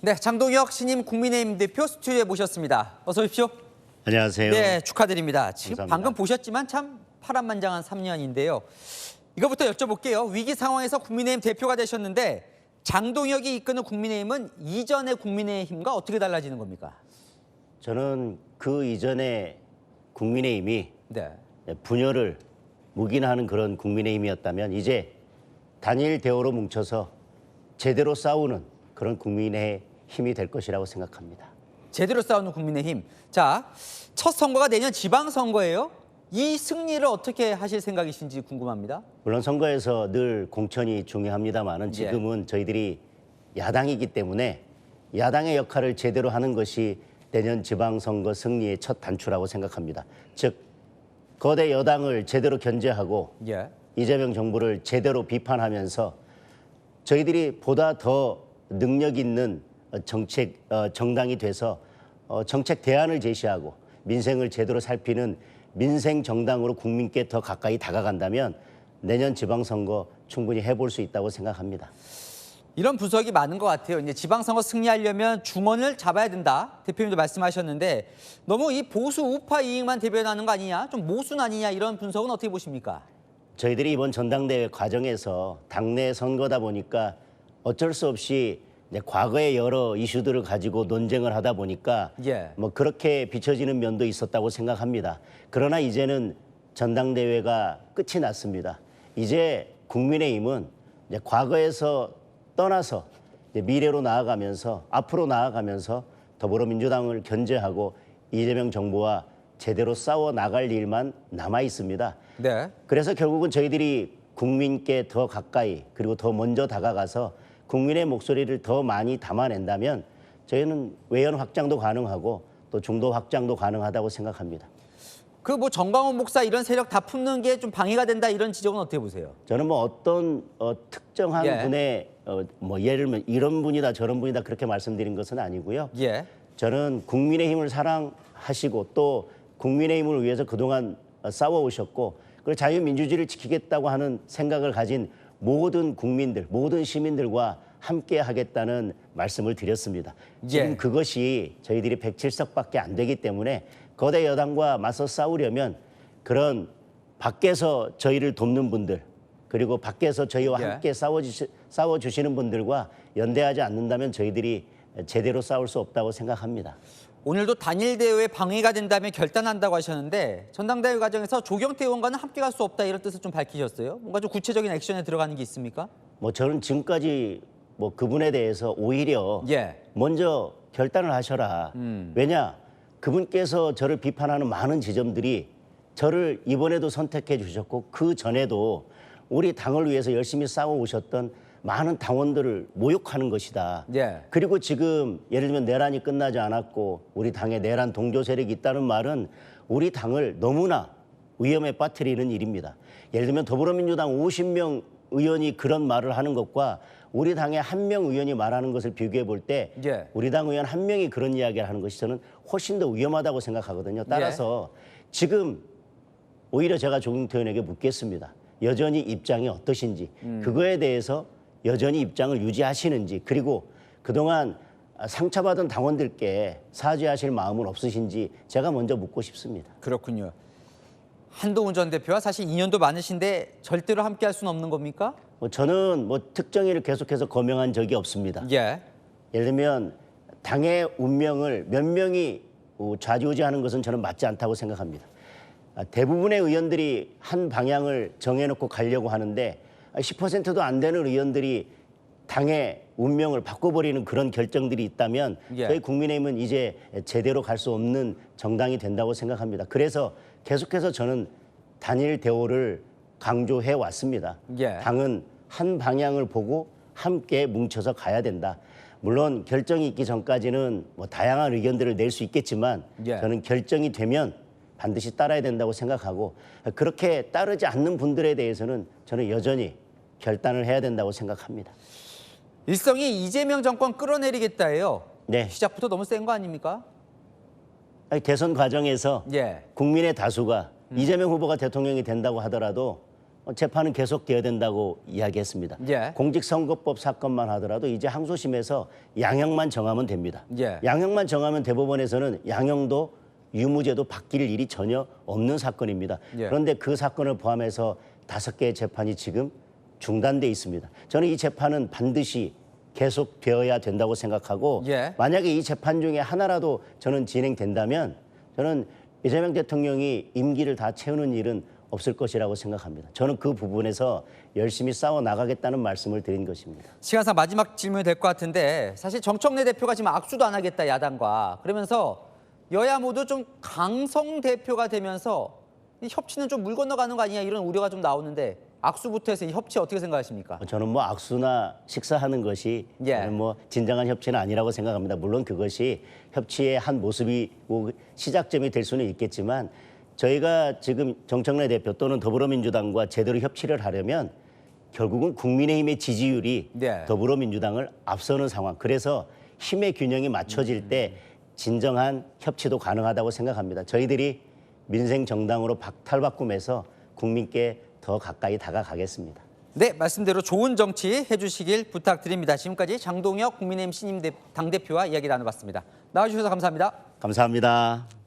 네, 장동혁 신임 국민의힘 대표 스튜디오에 모셨습니다. 어서 오십시오. 안녕하세요. 네, 축하드립니다. 지금 감사합니다. 방금 보셨지만 참 파란만장한 3년인데요. 이거부터 여쭤볼게요. 위기 상황에서 국민의힘 대표가 되셨는데 장동혁이 이끄는 국민의힘은 이전의 국민의힘과 어떻게 달라지는 겁니까? 저는 그 이전에 국민의힘이 네. 분열을 묵인하는 그런 국민의힘이었다면 이제 단일 대우로 뭉쳐서 제대로 싸우는 그런 국민의 힘이 될 것이라고 생각합니다. 제대로 싸우는 국민의힘. 자, 첫 선거가 내년 지방선거예요. 이 승리를 어떻게 하실 생각이신지 궁금합니다. 물론 선거에서 늘 공천이 중요합니다만은 지금은 저희들이 야당이기 때문에 야당의 역할을 제대로 하는 것이 내년 지방선거 승리의 첫 단추라고 생각합니다. 즉 거대 여당을 제대로 견제하고 예. 이재명 정부를 제대로 비판하면서 저희들이 보다 더 능력 있는 정당이 돼서 정책 대안을 제시하고 민생을 제대로 살피는 민생 정당으로 국민께 더 가까이 다가간다면 내년 지방선거 충분히 해볼 수 있다고 생각합니다. 이런 분석이 많은 것 같아요. 이제 지방선거 승리하려면 중원을 잡아야 된다. 대표님도 말씀하셨는데 너무 이 보수 우파 이익만 대변하는 거 아니냐, 좀 모순 아니냐 이런 분석은 어떻게 보십니까? 저희들이 이번 전당대회 과정에서 당내 선거다 보니까 어쩔 수 없이 과거의 여러 이슈들을 가지고 논쟁을 하다 보니까 뭐 그렇게 비춰지는 면도 있었다고 생각합니다. 그러나 이제는 전당대회가 끝이 났습니다. 이제 국민의힘은 과거에서 떠나서 미래로 나아가면서 앞으로 나아가면서 더불어민주당을 견제하고 이재명 정부와 제대로 싸워 나갈 일만 남아 있습니다. 네. 그래서 결국은 저희들이 국민께 더 가까이 그리고 더 먼저 다가가서 국민의 목소리를 더 많이 담아낸다면 저희는 외연 확장도 가능하고 또 중도 확장도 가능하다고 생각합니다. 그 뭐 정광훈 목사 이런 세력 다 품는 게 좀 방해가 된다 이런 지적은 어떻게 보세요? 저는 뭐 어떤 특정한 분의 뭐 예를 들면 이런 분이다 저런 분이다 그렇게 말씀드린 것은 아니고요. 저는 국민의힘을 사랑하시고 또 국민의힘을 위해서 그동안 싸워오셨고 그리고 자유민주주의를 지키겠다고 하는 생각을 가진 모든 국민들, 모든 시민들과 함께 하겠다는 말씀을 드렸습니다. 지금 그것이 저희들이 107석밖에 안 되기 때문에 거대 여당과 맞서 싸우려면 그런 밖에서 저희를 돕는 분들 그리고 밖에서 저희와 함께 싸워주시는 분들과 연대하지 않는다면 저희들이 제대로 싸울 수 없다고 생각합니다. 오늘도 단일 대우에 방해가 된다면 결단한다고 하셨는데 전당대회 과정에서 조경태 의원과는 함께 갈 수 없다 이런 뜻을 좀 밝히셨어요. 뭔가 좀 구체적인 액션에 들어가는 게 있습니까? 뭐 저는 지금까지 뭐 그분에 대해서 오히려 먼저 결단을 하셔라. 왜냐? 그분께서 저를 비판하는 많은 지점들이 저를 이번에도 선택해 주셨고 그 전에도 우리 당을 위해서 열심히 싸워오셨던 많은 당원들을 모욕하는 것이다. 그리고 지금 예를 들면 내란이 끝나지 않았고 우리 당에 내란 동조 세력이 있다는 말은 우리 당을 너무나 위험에 빠뜨리는 일입니다. 예를 들면 더불어민주당 50명 의원이 그런 말을 하는 것과 우리 당의 한 명 의원이 말하는 것을 비교해 볼 때 우리 당 의원 한 명이 그런 이야기를 하는 것이 저는 훨씬 더 위험하다고 생각하거든요. 따라서 지금 오히려 제가 조경태 의원에게 묻겠습니다. 여전히 입장이 어떠신지 그거에 대해서 여전히 입장을 유지하시는지 그리고 그동안 상처받은 당원들께 사죄하실 마음은 없으신지 제가 먼저 묻고 싶습니다. 그렇군요. 한동훈 전 대표와 사실 인연도 많으신데 절대로 함께 할 수는 없는 겁니까? 저는 뭐 특정인을 계속해서 거명한 적이 없습니다. 예를 들면 당의 운명을 몇 명이 좌지우지하는 것은 저는 맞지 않다고 생각합니다. 대부분의 의원들이 한 방향을 정해놓고 가려고 하는데 10%도 안 되는 의원들이 당의 운명을 바꿔버리는 그런 결정들이 있다면 저희 국민의힘은 이제 제대로 갈 수 없는 정당이 된다고 생각합니다. 그래서 계속해서 저는 단일 대우를 강조해 왔습니다. 당은 한 방향을 보고 함께 뭉쳐서 가야 된다. 물론 결정이 있기 전까지는 뭐 다양한 의견들을 낼 수 있겠지만 저는 결정이 되면 반드시 따라야 된다고 생각하고 그렇게 따르지 않는 분들에 대해서는 저는 여전히 결단을 해야 된다고 생각합니다. 일성이 이재명 정권 끌어내리겠다예요. 시작부터 너무 센 거 아닙니까? 아니, 대선 과정에서 국민의 다수가 이재명 후보가 대통령이 된다고 하더라도 재판은 계속돼야 된다고 이야기했습니다. 예. 공직선거법 사건만 하더라도 이제 항소심에서 양형만 정하면 됩니다. 예. 양형만 정하면 대법원에서는 양형도 유무죄도 바뀔 일이 전혀 없는 사건입니다. 예. 그런데 그 사건을 포함해서 5개의 재판이 지금 중단돼 있습니다. 저는 이 재판은 반드시 계속되어야 된다고 생각하고 예. 만약에 이 재판 중에 하나라도 저는 진행된다면 저는 이재명 대통령이 임기를 다 채우는 일은 없을 것이라고 생각합니다. 저는 그 부분에서 열심히 싸워 나가겠다는 말씀을 드린 것입니다. 시간상 마지막 질문이 될 것 같은데 사실 정청래 대표가 지금 악수도 안 하겠다 야당과 그러면서 여야 모두 좀 강성 대표가 되면서 이 협치는 좀 물 건너가는 거 아니냐 이런 우려가 좀 나오는데 악수부터 해서 이 협치 어떻게 생각하십니까? 저는 뭐 악수나 식사하는 것이 예. 저는 뭐 진정한 협치는 아니라고 생각합니다. 물론 그것이 협치의 한 모습이고 시작점이 될 수는 있겠지만 저희가 지금 정청래 대표 또는 더불어민주당과 제대로 협치를 하려면 결국은 국민의힘의 지지율이 네. 더불어민주당을 앞서는 상황. 그래서 힘의 균형이 맞춰질 때 진정한 협치도 가능하다고 생각합니다. 저희들이 민생 정당으로 탈바꿈해서 국민께 더 가까이 다가가겠습니다. 네, 말씀대로 좋은 정치 해주시길 부탁드립니다. 지금까지 장동혁 국민의힘 신임 당대표와 이야기 나눠봤습니다. 나와주셔서 감사합니다. 감사합니다.